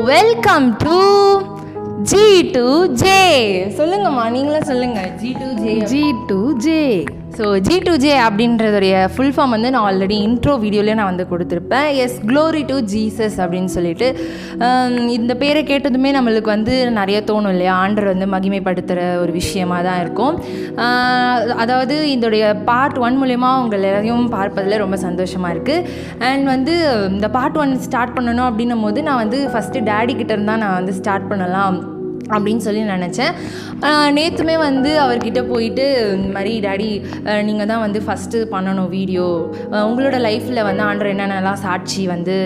Welcome to G to J. சொல்லுங்கம்மா, நீங்களும் சொல்லுங்க. G to J. So G to J அப்படின்றதுடைய ஃபுல் ஃபார்ம் வந்து நான் ஆல்ரெடி இன்ட்ரோ வீடியோலேயே நான் வந்து கொடுத்துருப்பேன். எஸ், க்ளோரி டு ஜீசஸ் அப்படின்னு சொல்லிட்டு இந்த பேரை கேட்டதுமே நம்மளுக்கு வந்து நிறைய தோணும் இல்லையா, ஆண்டவர் வந்து மகிமைப்படுத்துகிற ஒரு விஷயமாக தான் இருக்கும். அதாவது இதோடைய பார்ட் 1 மூலயமா உங்கள் எல்லாரையும் பார்ப்பதில் ரொம்ப சந்தோஷமாக இருக்குது. அண்ட் வந்து இந்த பார்ட் 1 ஸ்டார்ட் பண்ணணும் அப்படின்னும் போது நான் வந்து ஃபஸ்ட்டு டேடி கிட்ட இருந்தால் நான் வந்து ஸ்டார்ட் பண்ணலாம் அப்படின்னு சொல்லி நினச்சேன். நேற்றுமே வந்து அவர்கிட்ட போயிட்டு இந்த மாதிரி டேடி நீங்கள் தான் வந்து ஃபஸ்ட்டு பண்ணணும் வீடியோ, உங்களோட லைஃப்பில் வந்து ஆண்டவர் என்னென்னலாம் சாட்சி வந்து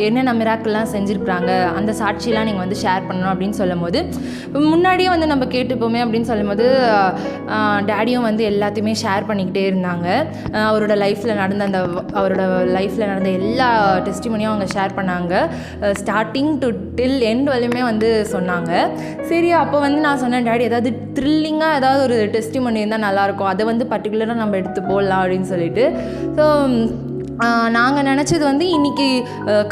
என்னென்ன மிராக்கள்லாம் செஞ்சுருக்குறாங்க அந்த சாட்சியெலாம் நீங்கள் வந்து ஷேர் பண்ணணும் அப்படின்னு சொல்லும் போது, முன்னாடியே வந்து நம்ம கேட்டுப்போமே அப்படின்னு சொல்லும் போது டேடியும் வந்து எல்லாத்தையுமே ஷேர் பண்ணிக்கிட்டே இருந்தாங்க. அவரோட லைஃப்பில் நடந்த எல்லா டெஸ்டிமோனியும் அவங்க ஷேர் பண்ணாங்க. ஸ்டார்டிங் டு டில் எண்ட் வரையுமே வந்து சொன்னாங்க. சரி, அப்போ வந்து நான் சொன்னேன், டேடி ஏதாவது த்ரில்லிங்காக ஏதாவது ஒரு டெஸ்டிமோனி இருந்தால் நல்லாயிருக்கும், அதை வந்து பர்டிகுலராக நம்ம எடுத்து போடலாம் அப்படின்னு சொல்லிட்டு. ஸோ நாங்கள் நினச்சது வந்து இன்றைக்கி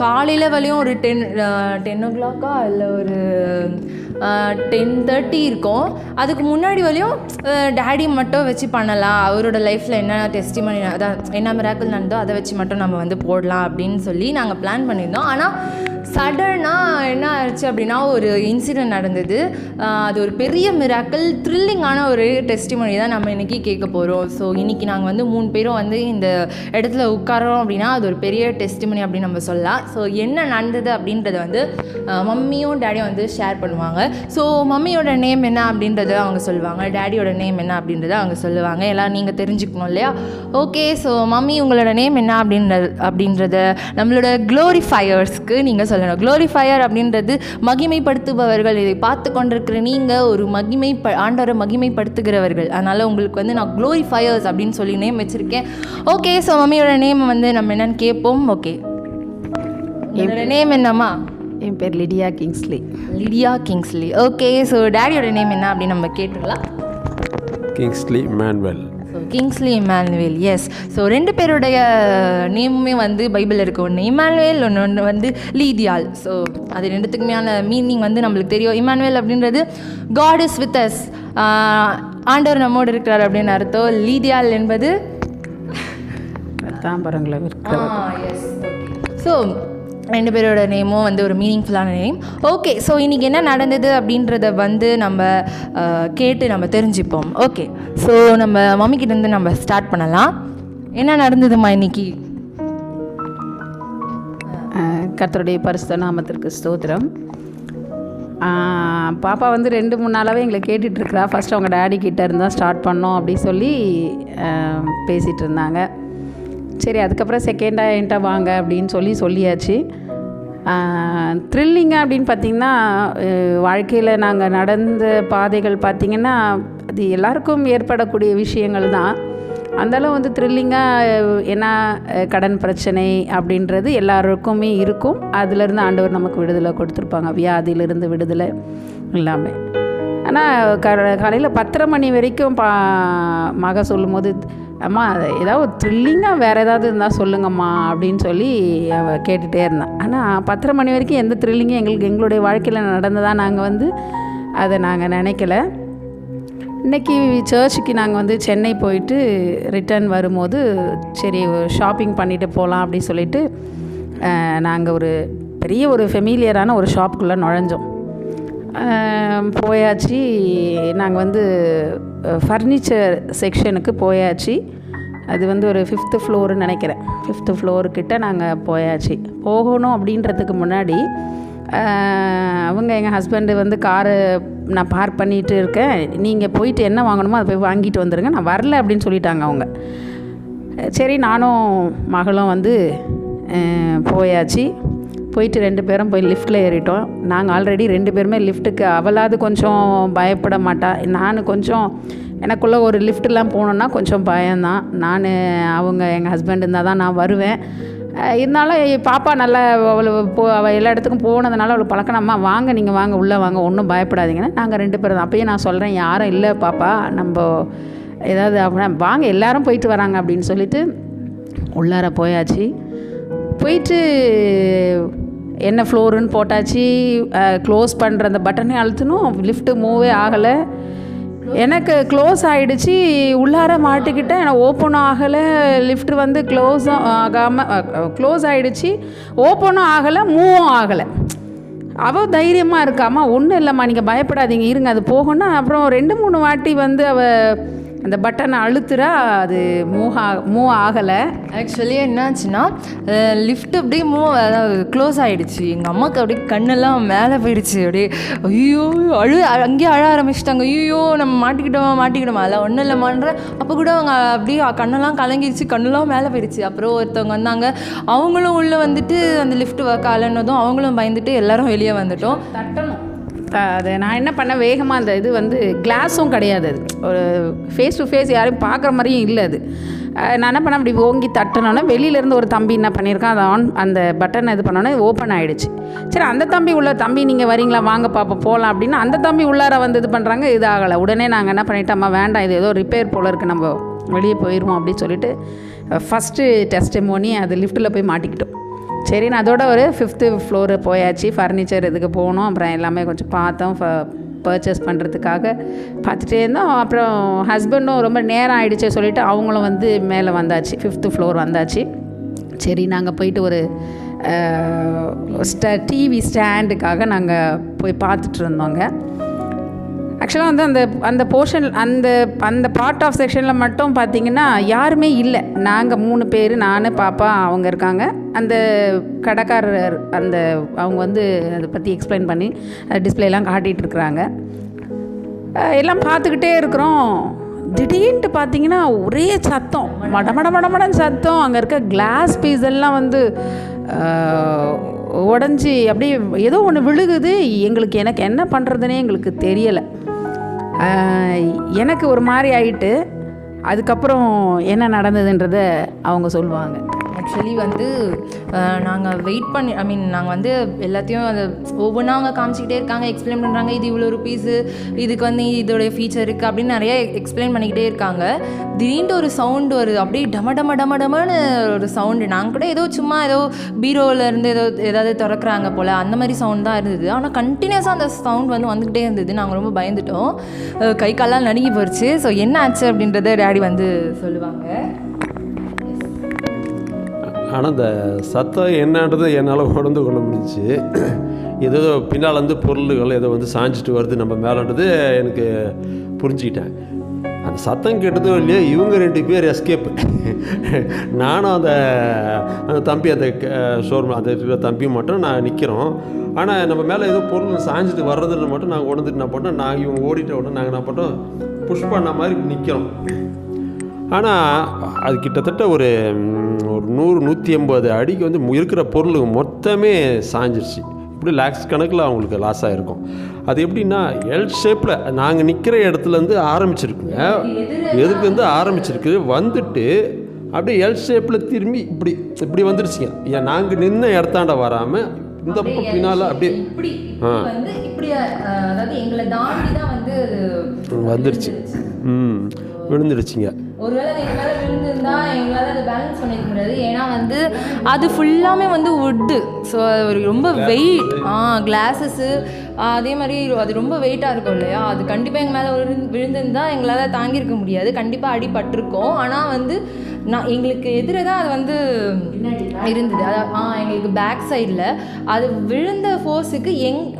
காலையில் வரையும் ஒரு 10 o'clock இல்லை ஒரு 10:30 இருக்கும். அதுக்கு முன்னாடி வரையும் டேடி மட்டும் வச்சு பண்ணலாம், அவரோட லைஃப்பில் என்ன டெஸ்டிமோனி அதான் என்ன மிராக்கிள் நடந்தோ அதை வச்சு மட்டும் நம்ம வந்து போடலாம் அப்படின்னு சொல்லி நாங்கள் பிளான் பண்ணியிருந்தோம். ஆனால் சடனாக என்ன ஆச்சு அப்படின்னா ஒரு இன்சிடெண்ட் நடந்தது. அது ஒரு பெரிய மிராக்கிள், த்ரில்லிங்கான ஒரு டெஸ்டிமோனி தான் நம்ம இன்றைக்கி கேட்க போகிறோம். ஸோ இன்றைக்கி நாங்கள் வந்து 3 பேரும் வந்து இந்த இடத்துல உட்காரோம் அப்படின்னா அது ஒரு பெரிய டெஸ்டிமோனி அப்படின்னு நம்ம சொல்லலாம். ஸோ என்ன நடந்தது அப்படின்றத வந்து மம்மியும் டேடியும் வந்து ஷேர் பண்ணுவாங்க. ஸோ மம்மியோட நேம் என்ன அப்படின்றத அவங்க சொல்லுவாங்க, டேடியோட நேம் என்ன அப்படின்றத அவங்க சொல்லுவாங்க. எல்லாம் நீங்கள் தெரிஞ்சுக்கணும் இல்லையா? ஓகே, ஸோ மம்மி உங்களோட நேம் என்ன அப்படின்றத நம்மளோட க்ளோரிஃபயர்ஸ்க்கு நீங்கள் சொல்லணும். க்ளோரிஃபயர் அப்படின்றது மகிமைப்படுத்துபவர்கள். இதை பார்த்து கொண்டிருக்கிற நீங்கள் ஒரு ஆண்டவரை மகிமைப்படுத்துகிறவர்கள். அதனால் உங்களுக்கு வந்து நான் க்ளோரிஃபயர்ஸ் அப்படின்னு சொல்லி நேம் வச்சுருக்கேன். ஓகே, ஸோ மம்மியோட நேம் வந்து நம்ம என்னென்னு கேட்போம். ஓகே, என்னோட நேம் என்னம்மா? என் பேர் லிடியா கிங்ஸ்லி. ஓகே, ஸோ டேடியோட நேம் என்ன அப்படின்னு நம்ம கேட்டுடலாம். Kingsley Emmanuel. எஸ், ஸோ 2 பேருடைய நேமுமே வந்து பைபிளில் இருக்குது. ஒன்று இமானுவேல், ஒன்று வந்து லீதியால். ஸோ அது 2த்துக்குமையான மீனிங் வந்து நம்மளுக்கு தெரியும். இமானுவேல் அப்படின்றது காட் இஸ் வித் அஸ், ஆண்டவர் நம்மோடு இருக்கிறார் அப்படின்னு அர்த்தம். லீதியால் என்பது தாம்பரங்களை இருக்கிறவர். எஸ், ஸோ 2 பேரோட நேமும் வந்து ஒரு மீனிங்ஃபுல்லான நேம். ஓகே, ஸோ இன்றைக்கி என்ன நடந்தது அப்படின்றத வந்து நம்ம கேட்டு நம்ம தெரிஞ்சுப்போம். ஓகே, ஸோ நம்ம மம்மிக்கிட்டேருந்து நம்ம ஸ்டார்ட் பண்ணலாம். என்ன நடந்ததுமா இன்னைக்கு? கர்த்தருடைய பரிசுத்த நாமத்திற்கு ஸ்தோத்திரம். பாப்பா வந்து 2-3 நாளாகவே எங்களை கேட்டுட்ருக்கிறா. ஃபஸ்ட்டு அவங்க டேடி கிட்டே இருந்தால் ஸ்டார்ட் பண்ணோம் அப்படின்னு சொல்லி பேசிகிட்டு இருந்தாங்க. சரி, அதுக்கப்புறம் செகண்டாக என்கிட்ட வாங்க அப்படின்னு சொல்லியாச்சு. த்ரில்லிங்காக அப்படின்னு பார்த்திங்கன்னா, வாழ்க்கையில் நாங்கள் நடந்த பாதைகள் பார்த்திங்கன்னா அது எல்லாருக்கும் ஏற்படக்கூடிய விஷயங்கள் தான். அந்தளவு வந்து த்ரில்லிங்காக என்ன கடன் பிரச்சனை அப்படின்றது எல்லாருக்குமே இருக்கும். அதிலேருந்து ஆண்டவர் நமக்கு விடுதலை கொடுத்துருப்பாங்க, வியாதியிலிருந்து விடுதலை எல்லாமே. ஆனால் காலையில் 10:30 மணி வரைக்கும் மக சொல்லும் போது, அம்மா ஏதாவது த்ரில்லிங்காக வேறு ஏதாவது இருந்தால் சொல்லுங்கம்மா அப்படின்னு சொல்லி அவள் கேட்டுகிட்டே இருந்தான். ஆனால் 10:30 மணி வரைக்கும் எந்த த்ரில்லிங்கும் எங்களுடைய வாழ்க்கையில் நடந்ததாக நாங்கள் வந்து அதை நாங்கள் நினைக்கல. இன்றைக்கி சர்ச்சுக்கு நாங்கள் வந்து சென்னை போயிட்டு ரிட்டர்ன் வரும்போது சரி ஷாப்பிங் பண்ணிவிட்டு போகலாம் அப்படின்னு சொல்லிட்டு நாங்கள் ஒரு பெரிய ஒரு ஃபெமிலியரான ஒரு ஷாப்புக்குள்ளே நுழைஞ்சோம். போயாச்சு. நாங்கள் வந்து ஃபர்னிச்சர் செக்ஷனுக்கு போயாச்சு. அது வந்து ஒரு 5th ஃப்ளோருன்னு நினைக்கிறேன். 5th ஃப்ளோருக்கிட்ட நாங்கள் போயாச்சு. போகணும் அப்படின்றதுக்கு முன்னாடி அவங்க எங்கள் ஹஸ்பண்டு வந்து காரு நான் பார்க் பண்ணிகிட்டு இருக்கேன், நீங்கள் போயிட்டு என்ன வாங்கணுமோ அதை போய் வாங்கிட்டு வந்துடுங்க, நான் வரல அப்படின்னு சொல்லிட்டாங்க அவங்க. சரி, நானும் மகளும் வந்து போயாச்சு. போயிட்டு 2 பேரும் போய் லிஃப்ட்டில் ஏறிட்டோம். நாங்கள் ஆல்ரெடி 2 பேருமே லிஃப்ட்டுக்கு, அவளாவது கொஞ்சம் பயப்பட மாட்டா, நான் கொஞ்சம் எனக்குள்ளே ஒரு லிஃப்ட்டெலாம் போகணுன்னா கொஞ்சம் பயம்தான். அவங்க எங்கள் ஹஸ்பண்ட் இருந்தால் தான் நான் வருவேன். இருந்தாலும் பாப்பா நல்லா அவள் எல்லா இடத்துக்கும் போனதுனால அவளுக்கு பழக்கணம்மா, வாங்க நீங்கள் வாங்க உள்ளே வாங்க, ஒன்றும் பயப்படாதீங்கன்னா நாங்கள் 2 பேரும் தான். அப்பயே நான் சொல்கிறேன், யாரும் இல்லை பாப்பா, நம்ம ஏதாவது அப்படின்னா வாங்க எல்லோரும் போயிட்டு வராங்க அப்படின்னு சொல்லிட்டு உள்ளார போயாச்சு. போயிட்டு என்ன ஃப்ளோருன்னு போட்டாச்சு. க்ளோஸ் பண்ணுற அந்த பட்டனே அழுத்தணும், லிஃப்ட்டு மூவே ஆகலை. எனக்கு க்ளோஸ் ஆகிடுச்சு, உள்ளார மாட்டிக்கிட்டேன். எனக்கு ஓப்பனும் ஆகலை, லிஃப்ட் வந்து க்ளோஸும் ஆகாமல் க்ளோஸ் ஆகிடுச்சு, ஓப்பனும் ஆகலை, மூவும் ஆகலை. அவள் தைரியமாக இருக்காம்மா, ஒன்றும் இல்லைம்மா நீங்கள் பயப்படாதீங்க இருங்க அது போகணும்னா. அப்புறம் 2-3 வாட்டி வந்து அவள் அந்த பட்டனை அழுத்துறா, அது மூவ் ஆகலை. ஆக்சுவலி என்னாச்சுன்னா லிஃப்ட் அப்படியே அதாவது க்ளோஸ் ஆகிடுச்சு. எங்கள் அம்மாவுக்கு அப்படியே கண்ணெல்லாம் மேலே போயிடுச்சு. அப்படியே ஐயோ அங்கேயே அழ ஆரம்பிச்சிட்டாங்க. ஐயோ நம்ம மாட்டிக்கிட்டோமா அதெல்லாம் ஒன்றும் இல்லைம்மான்ற. அப்போ கூட அவங்க அப்படியே கண்ணெல்லாம் கலங்கிடுச்சு, கண்ணெல்லாம் மேலே போயிடுச்சு. அப்புறம் ஒருத்தவங்க வந்தாங்க, அவங்களும் உள்ளே வந்துட்டு அந்த லிஃப்ட் ஒர்க் ஆகலைன்னதும் அவங்களும் பயந்துட்டு எல்லாரும் வெளியே வந்துட்டோம். தட்டணும் அது நான் என்ன பண்ணேன், வேகமாக அந்த இது வந்து கிளாஸும் கிடையாது, அது ஒரு ஃபேஸ் டு ஃபேஸ் யாரையும் பார்க்குற மாதிரியும் இல்லை. அது நான் என்ன பண்ணேன், அப்படி ஓங்கி தட்டினோன்னே வெளியிலேருந்து ஒரு தம்பி என்ன பண்ணியிருக்கான், அதை அந்த பட்டனை இது பண்ணோன்னே ஓப்பன் ஆகிடுச்சு. சரி அந்த தம்பி நீங்கள் வரீங்களா வாங்க பாப்பா போகலாம் அப்படின்னு அந்த தம்பி உள்ளார வந்து இது பண்ணுறாங்க, இது ஆகலை. உடனே நாங்கள் என்ன பண்ணிட்டோம்மா, வேண்டாம் இது ஏதோ ரிப்பேர் போல் இருக்குது, நம்ம வெளியே போயிடுவோம் அப்படின்னு சொல்லிட்டு ஃபஸ்ட்டு டெஸ்டிமோனி அது லிஃப்ட்டில் போய் மாட்டிக்கிட்டோம். சரி நான் அதோட ஒரு 5th ஃப்ளோரு போயாச்சு, ஃபர்னிச்சர் இதுக்கு போனோம். அப்புறம் எல்லாமே கொஞ்சம் பார்த்தோம், பர்ச்சேஸ் பண்ணுறதுக்காக பார்த்துட்டே இருந்தோம். அப்புறம் ஹஸ்பண்டும் ரொம்ப நேரம் ஆகிடுச்சு சொல்லிவிட்டு அவங்களும் வந்து மேலே வந்தாச்சு, 5th ஃப்ளோர் வந்தாச்சு. சரி நாங்கள் போயிட்டு ஒரு டிவி ஸ்டாண்டுக்காக நாங்கள் போய் பார்த்துட்டு இருந்தோங்க. ஆக்சுவலாக வந்து அந்த போர்ஷன் அந்த பார்ட் ஆஃப் செக்ஷனில் மட்டும் பார்த்திங்கன்னா யாருமே இல்லை. நாங்கள் 3 பேர், நான் பாப்பா அவங்க இருக்காங்க. அந்த கடைக்காரர் அவங்க வந்து அதை பற்றி எக்ஸ்பிளைன் பண்ணி டிஸ்பிளேலாம் காட்டிகிட்டு இருக்கிறாங்க. எல்லாம் பார்த்துக்கிட்டே இருக்கிறோம். திடீர்னு பார்த்திங்கன்னா ஒரே சத்தம், மடமடன்னு சத்தம். அங்கே இருக்க கிளாஸ் பீஸ் எல்லாம் வந்து உடஞ்சி அப்படியே ஏதோ ஒன்று விழுகுது. எனக்கு என்ன பண்ணுறதுனே எங்களுக்கு தெரியலை. எனக்கு ஒரு மாதிரி ஆகிட்டு அதுக்கப்புறம் என்ன நடந்ததுன்றதை அவங்க சொல்லுவாங்க. ஆக்சுவலி வந்து நாங்கள் வெயிட் பண்ணி நாங்கள் வந்து எல்லாத்தையும் அதை ஒவ்வொன்றா அவங்க காமிச்சிக்கிட்டே இருக்காங்க, எக்ஸ்பிளைன் பண்ணுறாங்க. இது இவ்வளோ ருபீஸு, இதுக்கு வந்து இதோடைய ஃபீச்சர் இருக்குது அப்படின்னு நிறைய எக்ஸ்பிளைன் பண்ணிக்கிட்டே இருக்காங்க. திடீர்னு ஒரு சவுண்டு வருது, அப்படியே டமன்னு ஒரு சவுண்டு. நாங்கள் கூட ஏதோ சும்மா ஏதோ பீரோவிலேருந்து ஏதாவது திறக்கிறாங்க போல் அந்த மாதிரி சவுண்ட் தான் இருந்தது. ஆனால் கண்டினியூஸாக அந்த சவுண்ட் வந்து வந்துக்கிட்டே இருந்தது. நாங்கள் ரொம்ப பயந்துட்டோம், கை காலெல்லாம் நடுங்கி போயிடுச்சு. ஸோ என்ன ஆச்சு அப்படின்றத டேடி வந்து சொல்லுவாங்க. ஆனால் இந்த சத்தம் என்னன்றது என்னால் உணர்ந்து கொள்ள முடிஞ்சிச்சு. ஏதோ பின்னால் வந்து பொருள்கள் ஏதோ வந்து சாஞ்சிட்டு வருது நம்ம மேலேன்றது எனக்கு புரிஞ்சுக்கிட்டேன். அந்த சத்தம் கேட்டதும் இல்லையா, இவங்க 2 பேர் எஸ்கேப்பு. நானும் அந்த தம்பி அந்த ஷோரூம் அந்த தம்பியும் மட்டும் நான் நிற்கிறோம். ஆனால் நம்ம மேலே ஏதோ பொருள் சாஞ்சிட்டு வர்றதுன்னு மட்டும் நாங்கள் உணர்ந்துட்டு என்ன பண்ணோம், நாங்கள் இவங்க ஓடிட்ட உடனே நாங்கள் என்ன பண்ணோம், புஷ் பண்ண மாதிரி நிற்கிறோம். ஆனால் அது கிட்டத்தட்ட ஒரு 100-180 அடிக்கு வந்து இருக்கிற பொருள் மொத்தமே சாஞ்சிருச்சு. இப்படி லேக்ஸ் கணக்கில் அவங்களுக்கு லாஸ் ஆகிருக்கும். அது எப்படின்னா எல் ஷேப்பில் நாங்கள் நிற்கிற இடத்துலேருந்து ஆரம்பிச்சிருக்குங்க, எதுக்கு ஆரம்பிச்சிருக்கு வந்துட்டு அப்படியே எல் ஷேப்பில் திரும்பி இப்படி வந்துருச்சுங்க. ஏன் நாங்கள் நின்ன இடத்தாண்ட வராமல் இந்த பக்கம் பின்னால் அப்படியே வந்துருச்சு, விழுந்துருச்சுங்க. ஒருவேளை எங்கள் மேலே விழுந்துருந்தா எங்களால் அதை பேலன்ஸ் பண்ணிக்க முடியாது. ஏன்னா வந்து அது ஃபுல்லாமே வந்து வுட்டு. ஸோ ஒரு ரொம்ப வெயிட், கிளாஸஸ்ஸு அதே மாதிரி அது ரொம்ப வெயிட்டாக இருக்கும் இல்லையா. அது கண்டிப்பாக எங்கள் மேலே விழுந்திருந்தா எங்களால் தாங்கியிருக்க முடியாது, கண்டிப்பாக அடிபட்டிருக்கோம். ஆனால் வந்து எங்களுக்கு எதிரே தான் அது வந்து இருந்தது. எங்களுக்கு பேக் சைடில் அது விழுந்த ஃபோர்ஸுக்கு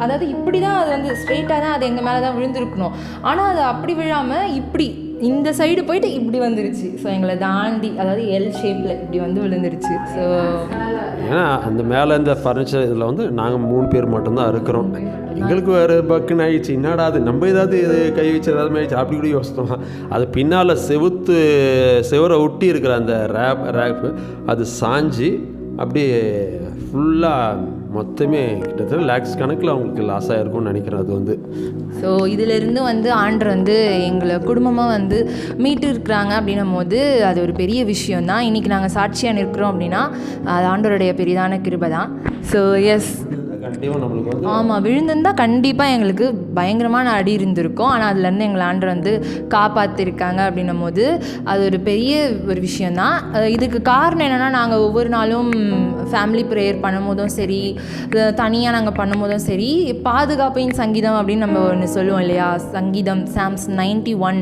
அதாவது இப்படி தான் அது வந்து ஸ்ட்ரெயிட்டாக தான் அது எங்கள் மேலே தான் விழுந்திருக்கணும். ஆனால் அது அப்படி விழாமல் இப்படி இந்த சைடு போயிட்டு இப்படி வந்துருச்சு. ஸோ எங்களை தாண்டி அதாவது எல் ஷேப்பில் இப்படி வந்து விழுந்துருச்சு. ஸோ ஏன்னா அந்த மேலே இந்த ஃபர்னிச்சர் இதில் வந்து நாங்கள் 3 பேர் மட்டும்தான் இருக்கிறோம். எங்களுக்கு வேறு பக்குன்னு ஆகிடுச்சு, என்னடா அது நம்ம ஏதாவது கை வச்சு ஏதாவது ஆகிடுச்சு அப்படி கூட யோசித்தோம். அது பின்னால் செவரை ஒட்டி இருக்கிற அந்த ரேப்பு அது சாஞ்சு அப்படியே ஃபுல்லாக மொத்தமே கிட்டத்தட்ட லேக்ஸ் கணக்கில் அவங்களுக்கு லாஸ் ஆகிருக்கும்னு நினைக்கிறேன். அது வந்து ஸோ இதிலிருந்து வந்து ஆண்டர் வந்து எங்களை குடும்பமாக வந்து மீட்டு இருக்கிறாங்க அப்படின்னும் போது அது ஒரு பெரிய விஷயம் தான். இன்றைக்கி நாங்கள் சாட்சியாக நிற்கிறோம் அப்படின்னா அது ஆண்டவருடைய பெரிதான கிருபை தான். ஸோ எஸ் கண்டிப்பாக நம்மளுக்கு வந்து ஆமாம், விழுந்திருந்தால் கண்டிப்பாக எங்களுக்கு பயங்கரமான அடி இருந்திருக்கும். ஆனால் அதுலேருந்து எங்களை ஆண்டவர் வந்து காப்பாற்றிருக்காங்க அப்படின்னும் போது அது ஒரு பெரிய ஒரு விஷயந்தான். இதுக்கு காரணம் என்னென்னா, நாங்கள் ஒவ்வொரு நாளும் ஃபேமிலி ப்ரேயர் பண்ணும்போதும் சரி, தனியாக நாங்கள் பண்ணும்போதும் சரி, பாதுகாப்பின் சங்கீதம் அப்படின்னு நம்ம ஒன்று சொல்லுவோம் இல்லையா, சங்கீதம் சாம்ஸ் 91,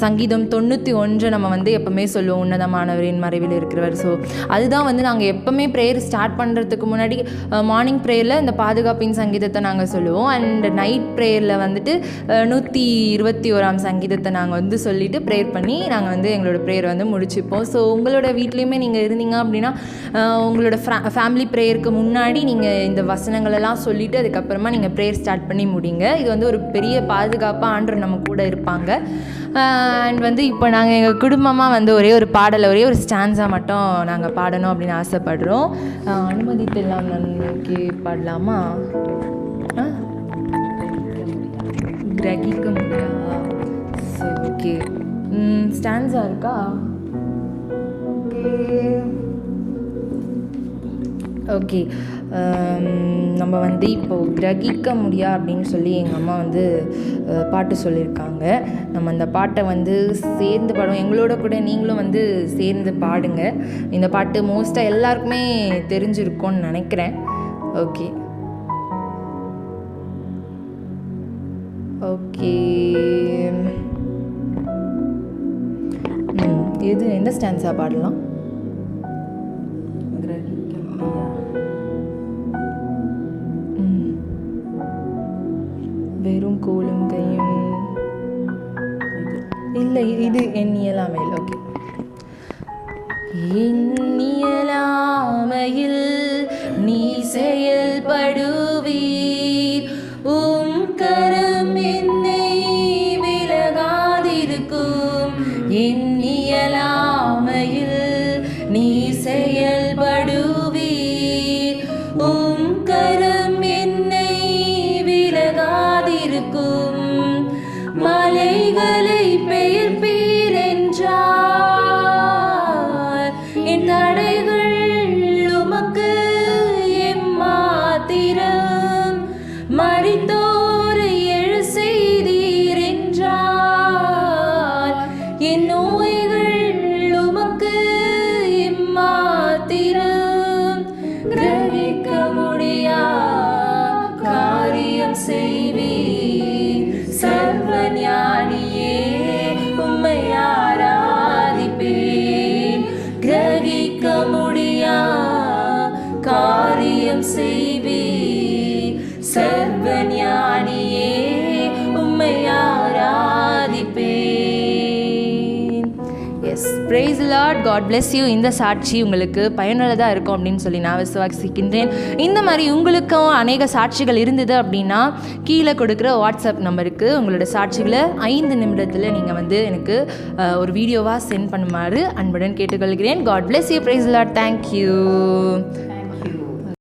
சங்கீதம் 91 நம்ம வந்து எப்போவுமே சொல்லுவோம், உன்னதமானவரின் மறைவில் இருக்கிறவர். ஸோ அதுதான் வந்து நாங்கள் எப்போவுமே ப்ரேயர் ஸ்டார்ட் பண்ணுறதுக்கு முன்னாடி மார்னிங் ப்ரேயரில் இந்த பாதுகாப்பின் சங்கீதத்தை நாங்கள் சொல்லுவோம். அண்ட் நைட் ப்ரேயரில் வந்துட்டு 121 சங்கீதத்தை நாங்கள் வந்து சொல்லிவிட்டு ப்ரேயர் பண்ணி நாங்கள் வந்து எங்களோட ப்ரேயர் வந்து முடிச்சுப்போம். ஸோ உங்களோட வீட்லேயுமே நீங்கள் இருந்தீங்க அப்படின்னா உங்களோட ஃபேமிலி ப்ரேயருக்கு முன்னாடி நீங்கள் இந்த வசனங்களெல்லாம் சொல்லிவிட்டு அதுக்கப்புறமா நீங்கள் ப்ரேயர் ஸ்டார்ட் பண்ணி முடிங்க. இது வந்து ஒரு பெரிய பாதுகாப்பாக ஆண்டவர் நம்ம கூட இருப்பாங்க. அண்ட் வந்து இப்போ நாங்கள் எங்கள் குடும்பமாக வந்து ஒரே ஒரு பாடலை, ஒரே ஒரு ஸ்டான்ஸாக மட்டும் நாங்கள் பாடணும் அப்படின்னு ஆசைப்படுறோம். அனுமதித்தெல்லாம் நன்மைக்கு பாடலாமா? கிரகிக்க முடியாதா? சரி, ஓகே. ஸ்டான்ஸா இருக்கா? ஓகே. நம்ம வந்து இப்போது கிரகிக்க முடியா அப்படின்னு சொல்லி எங்கள் அம்மா வந்து பாட்டு சொல்லியிருக்காங்க. நம்ம அந்த பாட்டை வந்து சேர்ந்து பாடுவோம். எங்களோட கூட நீங்களும் வந்து சேர்ந்து பாடுங்க. இந்த பாட்டு மோஸ்ட்டாக எல்லாருக்குமே தெரிஞ்சிருக்கும்னு நினைக்கிறேன். ஓகே ஓகே எது எந்த ஸ்டான்ஸாக பாடலாம்? வெறும் கோலும் கையும் இல்லை, இது எண்ணியலாமையில். ஓகே. எண்ணியலாமையில் நீ செயல்படுவீர், உம் கரம் என்னை விலகாதிருக்கும். எண்ணியலாமையில் நீ செயல்படுவீர், உம் கரம் என்னை விலகாதிருக்கும். மலைகளை பெயர்ப்பீர் என்றார், என் தடைகள் உமக்கு எம்மாத்திரம். மரித்தோரை எழு செய்தீர் என்றார், என் நோய்கள் உமக்கு எம்மாத்திரம். கிரகிக்க முடியா காரியம் செய்வீர், சர்வ ஞானியே உம்மை ஆராதிப்பேன். கிரகிக்க முடியா காரியம் செய்வீர், சர்வ ஞானியே உம்மை ஆராதிப்பேன். Yes, praise Lord, God bless you. இந்த சாட்சி உங்களுக்கு பயனுள்ளதாக இருக்கும் அப்படின்னு சொல்லி நான் விசுவாசிக்கின்றேன். இந்த மாதிரி உங்களுக்கும் அநேக சாட்சிகள் இருந்தது அப்படின்னா கீழே கொடுக்குற வாட்ஸ்அப் நம்பருக்கு உங்களோட சாட்சிகளை 5 நிமிடத்தில் நீங்கள் வந்து எனக்கு ஒரு வீடியோவாக சென்ட் பண்ணுமாறு அன்புடன் கேட்டுக்கொள்கிறேன். God bless you. Praise Lord. Thank you.